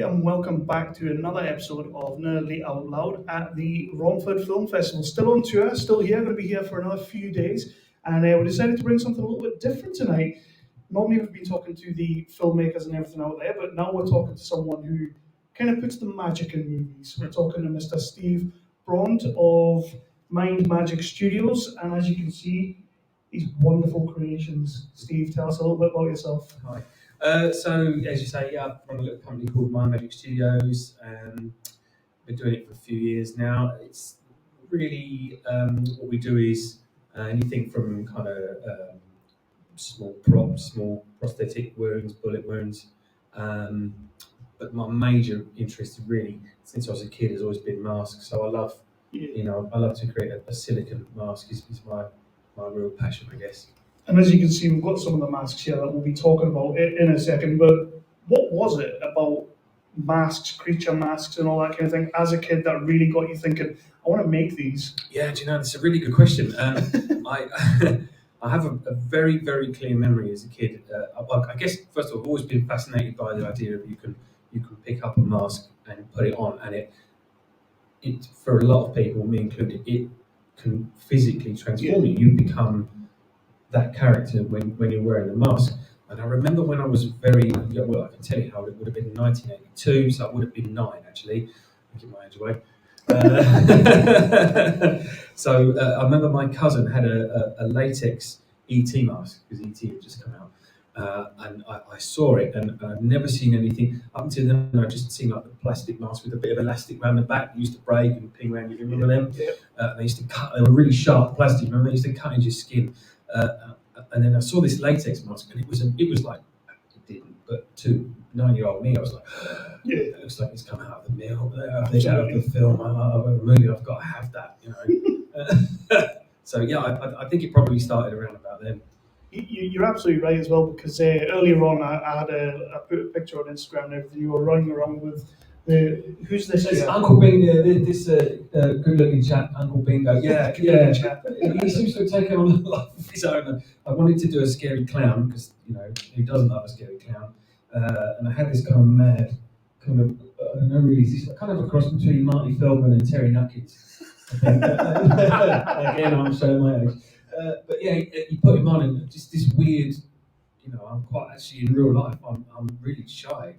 and welcome back to another episode of Nerdly Out Loud at the Romford Film Festival. Still on tour, still here, going to be here for another few days, and we decided to bring something a little bit different tonight. Normally we've been talking to the filmmakers and everything out there, but now we're talking to someone who kind of puts the magic in movies. We're talking to Mr. Steve Braund of Mind Magic Studios, and as you can see, these wonderful creations. Steve, tell us a little bit about yourself. Hi. So, as you say, I run a little company called My Magic Studios. Been doing it for a few years now. It's really what we do is anything from kind of small props, small prosthetic wounds, bullet wounds. But my major interest, really, since I was a kid, has always been masks. So I love, I love to create a silicone mask. Is my real passion, I guess. And as you can see, we've got some of the masks here that we'll be talking about in a second. But what was it about masks, creature masks, and all that kind of thing as a kid that really got you thinking, I want to make these? Yeah, do you know, that's a really good question. I I have a very, very clear memory as a kid. I guess, first of all, I've always been fascinated by the idea of you can pick up a mask and put it on, and it for a lot of people, me included, it can physically transform you. You become that character when you're wearing the mask. And I remember when I was very young, well, I can tell you how it would have been in 1982, so I would have been 9 actually. I'll give my age away. So I remember my cousin had a latex ET mask, because ET had just come out. And I saw it, and I'd never seen anything. Up until then, I'd just seen like the plastic mask with a bit of elastic around the back. They used to break and ping around. You remember them? They used to cut. They were really sharp plastic. Remember, they used to cut into your skin. And then I saw this latex mask, and it was like, it didn't. But to 9-year-old me, I was like, it looks like it's come out of the mill, out of the film, out of a movie. I've got to have that, you know. So yeah, I think it probably started around about then. You're absolutely right as well, because earlier on I put a picture on Instagram and everything. You were running around with who's this? It's Uncle Bingo, this good-looking chap, Uncle Bingo. Yeah. Chap. He seems to have taken on a life of his own. I wanted to do a scary clown, because who doesn't love a scary clown? And I had this kind of mad, I don't know really, this kind of a cross between Marty Feldman and Terry Nuckett. I think. Again, I'm showing my age. But yeah, you put him on, and just this weird, I'm quite actually in real life, I'm really shy.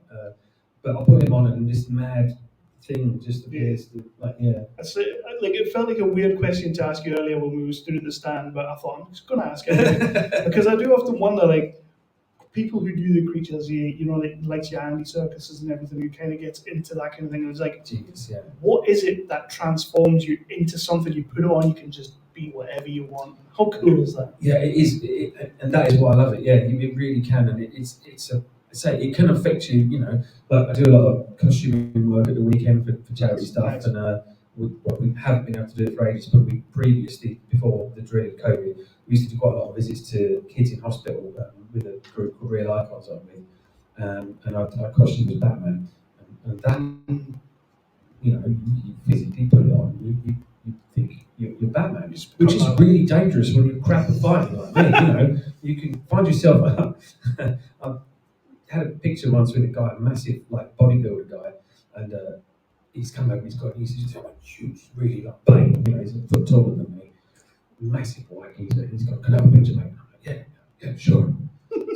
But I put him on, and this mad thing just appears to, it felt like a weird question to ask you earlier when we stood at the stand, but I thought I'm just going to ask it because I do often wonder, like, people who do the creatures, like your Andy Circuses and everything, who kind of gets into that kind of thing. And it's like, genius, yeah. What is it that transforms you into something? You put it on, you can just be whatever you want. How cool is that? Yeah, it is, and that is why I love it. Yeah, it really can, and it can affect you. Like I do a lot of costuming work at the weekend for charity stuff, nice. And we haven't been able to do it for ages. But we previously, before the dread of COVID, we used to do quite a lot of visits to kids in hospital with a group called Real Icons I'm with, and I costumed as Batman, and that you physically put it on, you think you're Batman, which is really dangerous when you're crap at fighting like me. You can find yourself. I had a picture once with a guy, a massive like bodybuilder guy, and he's come over. He's just like huge, really like bang. He's a foot taller than me, massive white. He's got. Can I have a picture, mate? I'm like, yeah, sure.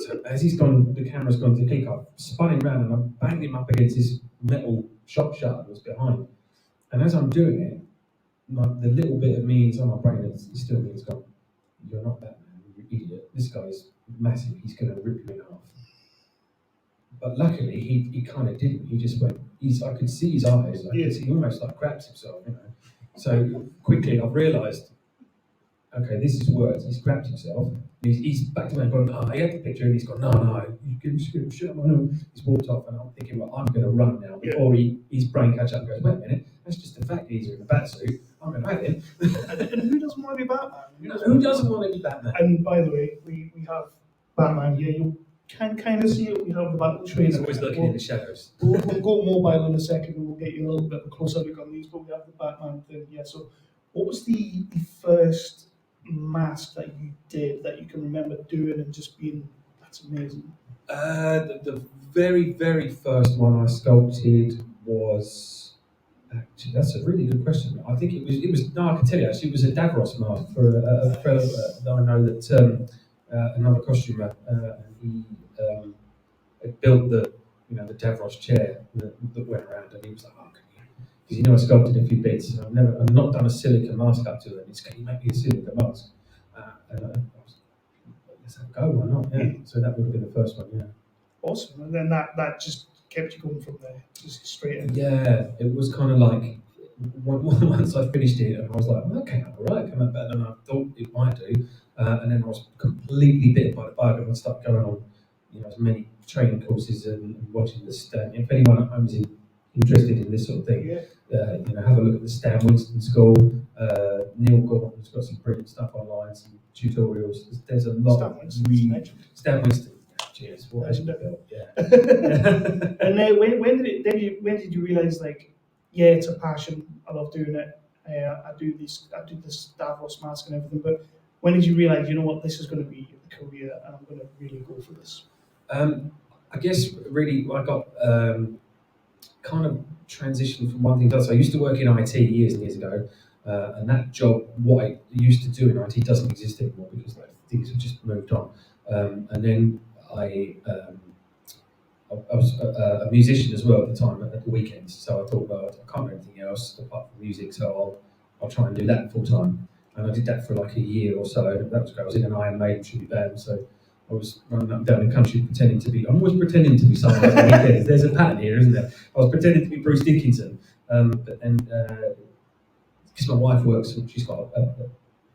So as the camera's gone to click. I've spun him round and I banged him up against this metal shop shutter that was behind. And as I'm doing it, the little bit of me inside my brain is still being gone. You're not Batman, you idiot. This guy's massive. He's going to rip you in half. But luckily, he kind of didn't. He just went. I could see his eyes. He almost like craps himself. So quickly, I've realised. Okay, this has worked. He's grabbed himself. He's back to me and gone, he had the picture and he's gone, no, you can shut my nose. He's walked off and I'm thinking, well, I'm going to run now before his brain catches up and goes, wait a minute, that's just the fact he's in a bat suit. I'm going to have him. And who doesn't want to be Batman? Who doesn't want to be Batman? And by the way, we have Batman here. You can kind of see it. We have the battle train. He's always looking in the shadows. We'll go mobile in a second and we'll get you a little bit of a closer look on these, but we have the Batman thing here. So what was the first mask that you did that you can remember doing and just being, that's amazing? The very, very first one I sculpted was actually, that's a really good question. I think it was no, I can tell you actually, it was a Davros mask for a fellow that I know that another costumer, and he had built the Davros chair that went around, and he was like, oh, because I sculpted a few bits. And I've not done a silica mask up to it. It's, can you make me a silica mask? And I was, let's have a go. Why not? Yeah. So that would have been the first one. Yeah. Awesome. And then that just kept you going from there, just straight in. Yeah, it was kind of like once I finished it, and I was like, well, that came out all right, came out better than I thought it might do. And then I was completely bitten by the bug, and I started going on, as many training courses and watching the Stan. If anyone at home is interested in this sort of thing, have a look at the Stan Winston School. Neil Gordon's got some brilliant stuff online, some tutorials. There's a lot Stan of Winston. Stan Winston. Cheers. What has built? Yeah. And when did you realize, like, yeah, it's a passion. I love doing it. I do this Davos mask and everything. But when did you realize, you know what, this is going to be a career, and I'm going to really go for this? I guess really I got kind of transitioned from one thing to the other. So I used to work in IT years and years ago, and that job, what I used to do in IT, doesn't exist anymore because things have just moved on. And then I was a musician as well at the time at the weekends. So I thought, well, I can't do anything else apart from music, so I'll try and do that full time. And I did that for like a year or so. That was great. I was in an Iron Maiden tribute band, so I was running up and down the country pretending to be. I'm always pretending to be someone at the weekends. There's a pattern here, isn't there? I was pretending to be Bruce Dickinson, but then because my wife works, she's got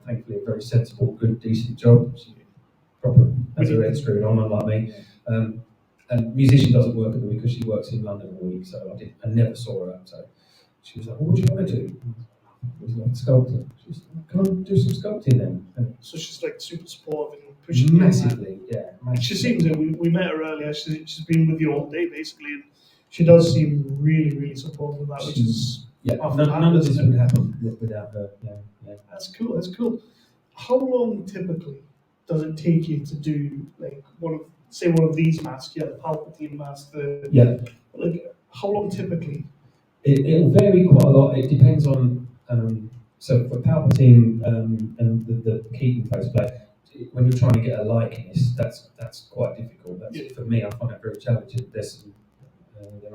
thankfully a very sensible, good, decent job. She proper has her head screwed on, unlike me. And musician doesn't work at the week because she works in London all week, so I never saw her. So she was like, well, "What do you want to do?" I was like, "Sculpting." She was like, "Can I do some sculpting then?" So she's like super supportive and pushing massively, yeah. Massively. She seems it. We met her earlier. She's been with you all day basically, and she does seem really, really supportive of that, which is none of this would happen without her. Yeah. That's cool. That's cool. How long typically does it take you to do like one of these masks? Yeah, the Palpatine mask. Like, how long typically? It'll vary quite a lot. It depends on. So for Palpatine and the Keaton faceplate, when you're trying to get a likeness, that's quite difficult. For me, I find that very challenging. There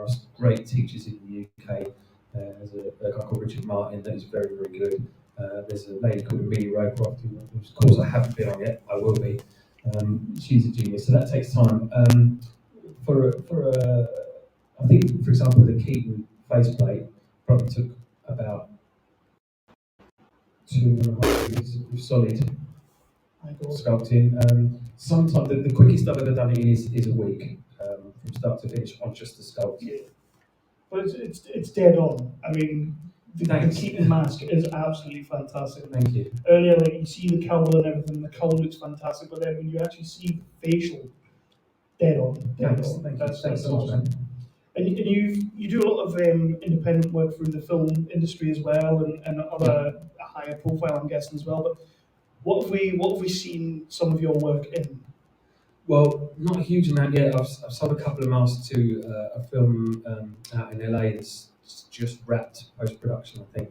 are some great teachers in the UK. There's a guy called Richard Martin that is very, very good. There's a lady called Amelia Raycroft, whose course I haven't been on yet. I will be. She's a genius, so that takes time. I think, for example, the Keaton faceplate probably took about 2.5 years of solid sculpting. Sometimes the quickest I've ever done it is a week from start to finish on just the sculpt. Yeah. But it's dead on. I mean, the Keaton mask is absolutely fantastic. Thank you. Earlier, like, you see the cowl and everything, the cowl looks fantastic, but then when you actually see the facial, dead on. Thanks so much, man. And you do a lot of independent work through the film industry as well, and other higher profile, I'm guessing, as well. But what have we seen some of your work in? Well, not a huge amount yet. I've sold a couple of masks to a film out in LA that's just wrapped post-production, I think.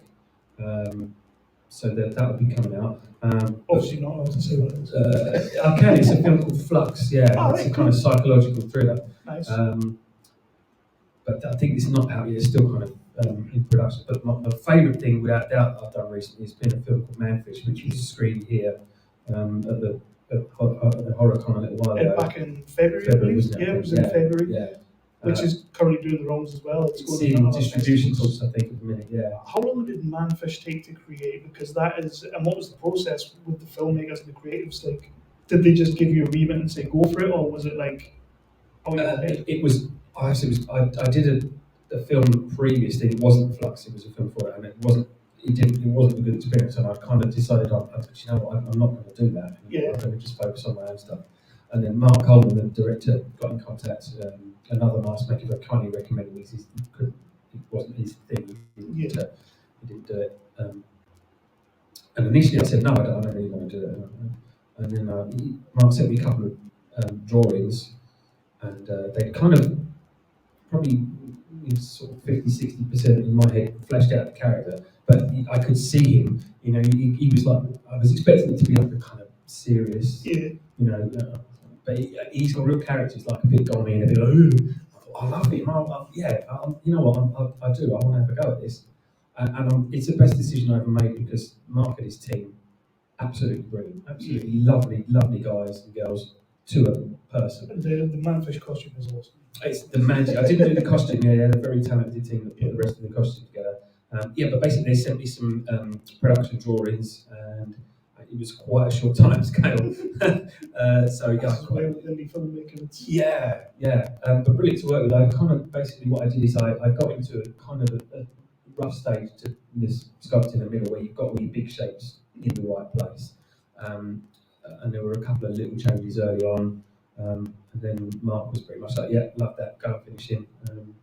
So that'll be coming out. Obviously not allowed to say what it is. I can. It's a film called Flux. Yeah, it's a kind of psychological thriller. Nice. But I think it's not out yet. It's still kind of in production. But my favourite thing, without doubt, I've done recently has been a film called Manfish, which was screened here at the HorrorCon a little while ago. Back in February, wasn't it? Yeah, it was in February. Yeah. Which is currently doing the rounds as well. It's in distribution talks, I think, at the minute. Yeah. How long did Manfish take to create? Because that is, and what was the process with the filmmakers and the creatives? Like, did they just give you a remit and say go for it, or was it like? It was. I did a film previously. It wasn't Flux. It was a film for it, and it wasn't. It wasn't a good experience, and I kind of decided, you know what, I'm not going to do that. I'm going to just focus on my own stuff. And then Mark Coleman, the director, got in contact. Another mask maker very kindly recommended me. It wasn't his thing. He didn't do it. And initially I said, no, I don't really want to do it. And then Mark sent me a couple of drawings, and they kind of probably sort of 50-60% in my head fleshed out the character, but I could see him. He was like, I was expecting it to be like a kind of serious, but he's got real characters, like a bit gommy and a bit like, ooh. I love him. You know what? I do. I want to have a go at this, and it's the best decision I ever made because Mark and his team, absolutely brilliant, absolutely lovely, lovely guys and girls to a person. The manfish costume is awesome. It's the magic. I didn't do the costume. Yeah, they had a very talented team that put the rest of the costume together. But basically they sent me some production drawings, and it was quite a short time scale. But brilliant to work with. I kind of basically what I did is I got into a kind of a rough stage to this sculpt in the middle where you've got all your big shapes in the right place, and there were a couple of little changes early on. And then Mark was pretty much like, yeah, love that, go and finish him. And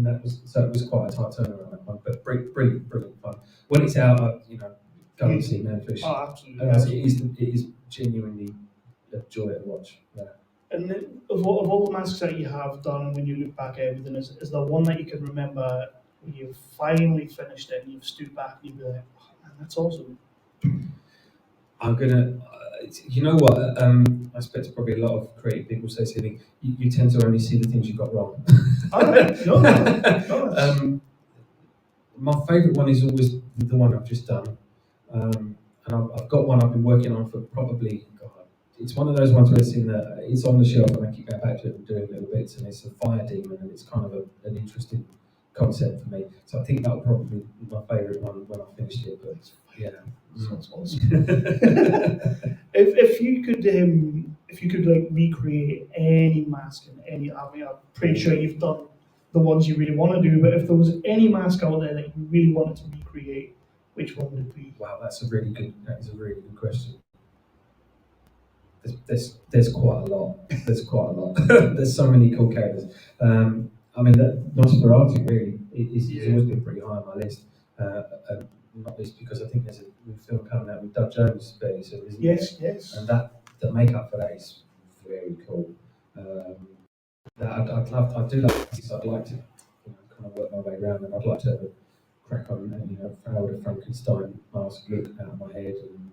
that was, so it was quite a tight turnaround that one, but brilliant fun. When it's out, go and see Manfish. Oh, absolutely. It is genuinely a joy to watch. Yeah. And then, of all the masks that you have done, when you look back at everything, is there one that you can remember when you've finally finished it and you've stood back and you've been like, oh, man, that's awesome? I'm gonna, you know what? I expect probably a lot of creative people say something. You tend to only see the things you got wrong. All right, no. My favourite one is always the one I've just done, and I've got one I've been working on for probably. God, it's one of those ones where it's on the shelf and I keep going back to it and doing little bits, and it's a fire demon, and it's kind of an interesting concept for me. So I think that'll probably be my favourite one when I finished it. But yeah. Sounds awesome. if you could like recreate any mask in any, I mean, I'm pretty sure you've done the ones you really want to do, but if there was any mask out there that you really wanted to recreate, which one would it be? Wow, that is a really good question. There's quite a lot. There's so many cool characters. I mean, that Nosferatu really is always been pretty high on my list. Not least because I think there's a new film coming out with Doug Jones very soon, isn't there? Yes. And the makeup for that is very cool. I'd do that because I'd like to kind of work my way around, and I'd like to have a crack on how would a Frankenstein mask look out of my head, and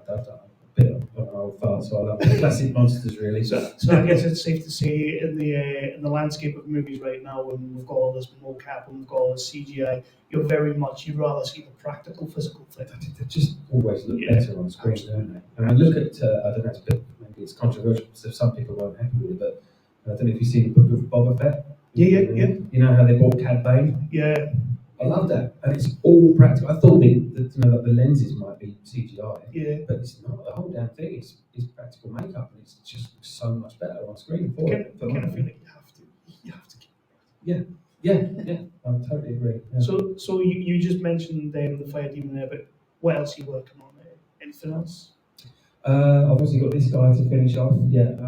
I've done a bit of an old fart, so I love the classic monsters really. So I guess it's safe to say in the landscape of movies right now, when we've got all this mocap and we've got all this CGI, you'd rather see the practical, physical thing. They just always look better on screen, don't they? And I look at I don't know, maybe it's controversial, so some people weren't happy with it, but I don't know if you've seen the book of Boba Fett. Yeah. You know how they bought Cad Bane? Yeah. I love that, and it's all practical. I thought that the lenses might be CGI, but it's not. The whole damn thing is practical makeup, and it's just so much better on screen. I kind of feel like you have to keep it. Yeah. I totally agree. Yeah. So you just mentioned the Fire Demon there, but what else are you working on there? Anything else? I've obviously got this guy to finish off. Yeah,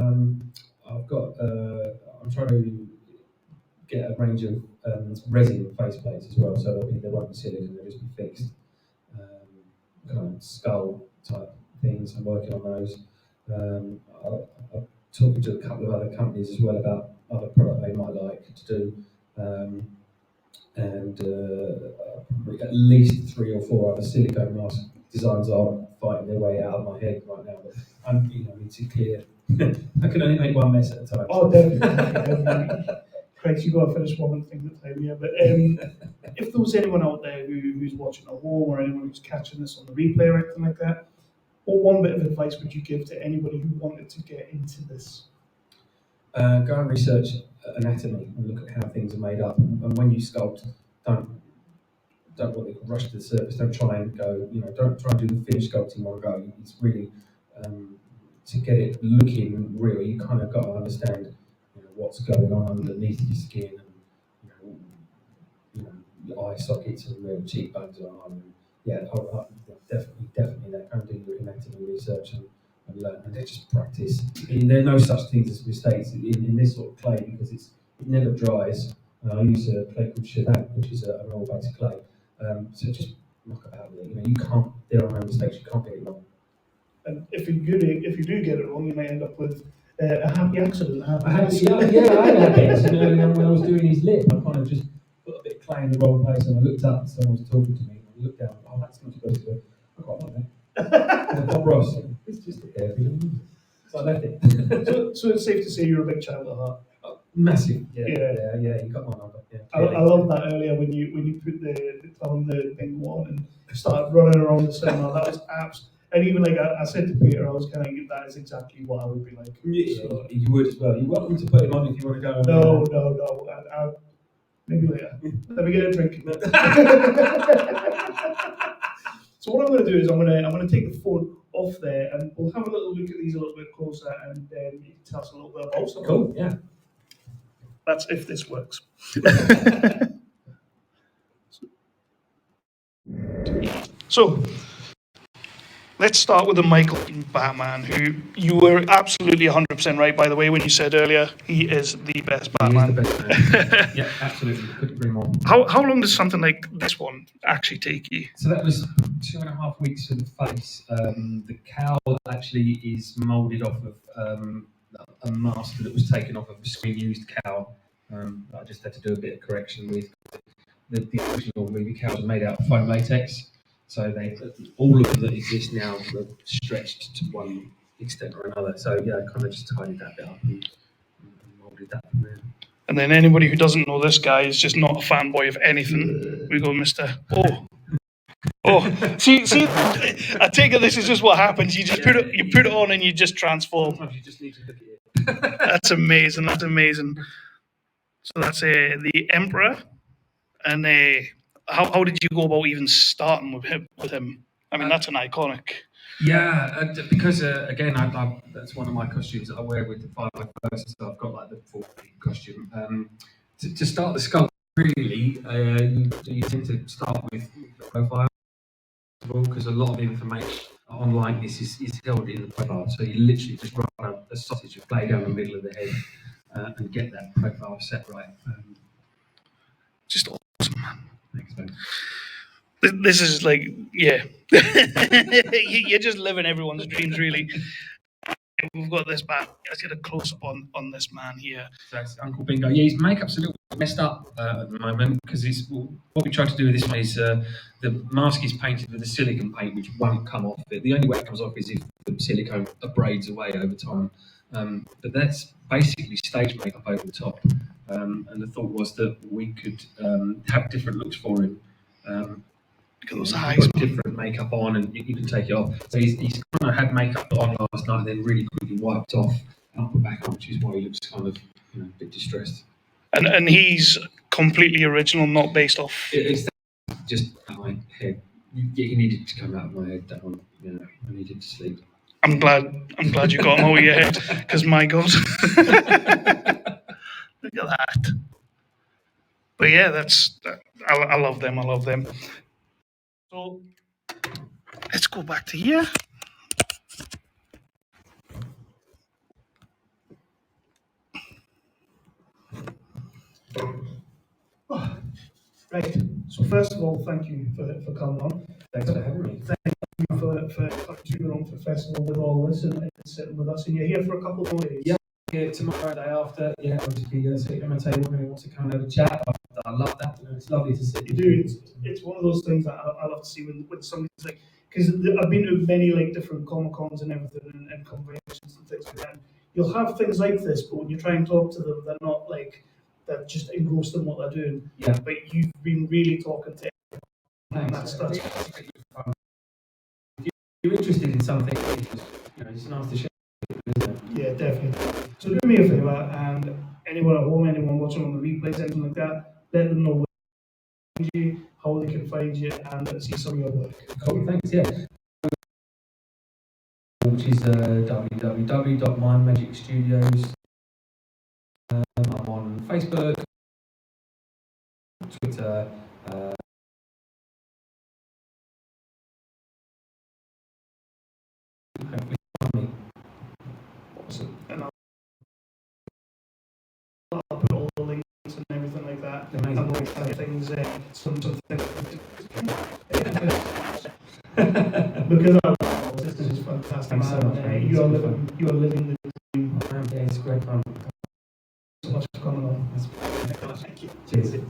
I've got. I'm trying to get a range of resin faceplates as well, so they won't be silicone, they'll just be fixed. Kind of skull type things. I'm working on those. I'm talking to a couple of other companies as well about other product they might like to do, and at least 3 or 4 other silicone mask designs are fighting their way out of my head right now. But I'm it's clear. I can only make one mess at a time. Oh, definitely. Craig, you've got to finish one thing at a time, yeah. But if there was anyone out there who's watching at home, or anyone who's catching this on the replay or anything like that, what one bit of advice would you give to anybody who wanted to get into this? Go and research anatomy and look at how things are made up. And when you sculpt, don't rush to the surface. Don't try and go. Don't try and do the finish sculpting one go. It's really to get it looking real. You kind of got to understand what's going on underneath your skin, and your eye sockets and where the cheekbones are. And definitely that. Go and do your anatomy research and learn, and then just practice. There are no such things as mistakes in this sort of clay because it never dries. I use a clay called Shellac, which is an oil-based clay. So just knock about with it. You can't. There are no mistakes. You can't get it wrong. And if you do get it wrong, you might end up with a happy accident. I had this, and earlier on when I was doing his lip, I kind of just put a bit of clay in the wrong place, and I looked up, and someone was talking to me, and I looked down, oh, that's not supposed to go. I quite like that. And Bob Ross, it's just a hairpin. So I left it. So it's safe to say you're a big child at heart. Massive, yeah. You got my number. Yeah, I love that earlier when you put the thing on and started running around the cinema. That was abs. And even like I said to Peter, I was kind of that is exactly what I would be like. Yeah, so, you would as well. You're welcome to put him on if you want to go. No. Maybe later. Let me get a drink. So what I'm going to do is I'm going to take the phone off there, and we'll have a little look at these a little bit closer, and then you can tell us a little bit about something. Cool. Yeah. That's if this works. So, let's start with the Michael Keaton Batman, who you were absolutely 100% right, by the way, when you said earlier he is the best Batman. He is the best man. Yeah, absolutely. Couldn't agree more. How long does something like this one actually take you? So that was 2.5 weeks for the face. The cowl actually is moulded off of a mask that was taken off of a screen-used cowl. I just had to do a bit of correction with the original movie cowls are made out of foam latex. So all of them that exist now are stretched to one extent or another. So yeah, I kind of just tidied that bit up and moulded that from there. And then anybody who doesn't know this guy is just not a fanboy of anything. We go, Mr. See. I take it this is just what happens. You just put it on and you just transform. Sometimes you just need to look at it. That's amazing. So that's the Emperor, and how did you go about even starting with him? I mean, that's an iconic. Yeah, because again, that's one of my costumes that I wear with the 501st, so I've got like the full costume. To start the sculpt, really, you tend to start with the profile, because a lot of information on likeness is held in the profile. So you literally just run a sausage of clay down the middle of the head and get that profile set right. Just awesome, man. Thanks, man. This is like, yeah. You're just living everyone's dreams, really. We've got this man. Let's get a close up on this man here. So that's Uncle Bingo. Yeah, his makeup's a little bit messed up at the moment because what we tried to do with this one is the mask is painted with a silicone paint which won't come off. The only way it comes off is if the silicone abrades away over time. But that's basically stage makeup over the top. And the thought was that we could have different looks for him. Look at those eyes. Got different makeup on, and you can take it off. So he's kind of had makeup on last night, and then really quickly wiped off and put back on, which is why he looks kind of a bit distressed. And he's completely original, not based off. It's just my head. He needed to come out of my head. That one, I needed to sleep. I'm glad you got him out of your head, because my God, look at that. But yeah, I love them. So let's go back to here. Right. So first of all, thank you for coming on. Thanks for having me. Thank you for coming to the Romford Festival with all this and sitting with us. And you're here for a couple more days. Yeah, tomorrow, day after. Yeah, I'll just be sitting at my table when he wants to come and have a chat. I love that. It's lovely to sit. You do. It's one of those things that I love to see when somebody's like, because I've been to many like different Comic Cons and everything and conventions and things like that. You'll have things like this, but when you try and talk to them, they're not like they're just engrossed in what they're doing. Yeah. But you've been really talking to everyone, and that's you're interested in something, it's nice to share. Yeah, definitely. So do me a favour, and anyone at home, anyone watching on the replays, anything like that, let them know where they can find you, how they can find you, and see some of your work. Cool, thanks, yeah. Which is www.mindmagicstudios. I'm on Facebook, Twitter, Awesome. And I'll put all the links and everything like that. Amazing. And all kind of things, some things. Because this is fantastic, Thanks so man. much, man. You are living the dream. Yeah, it's great fun. So much for coming on. Thank you. Cheers.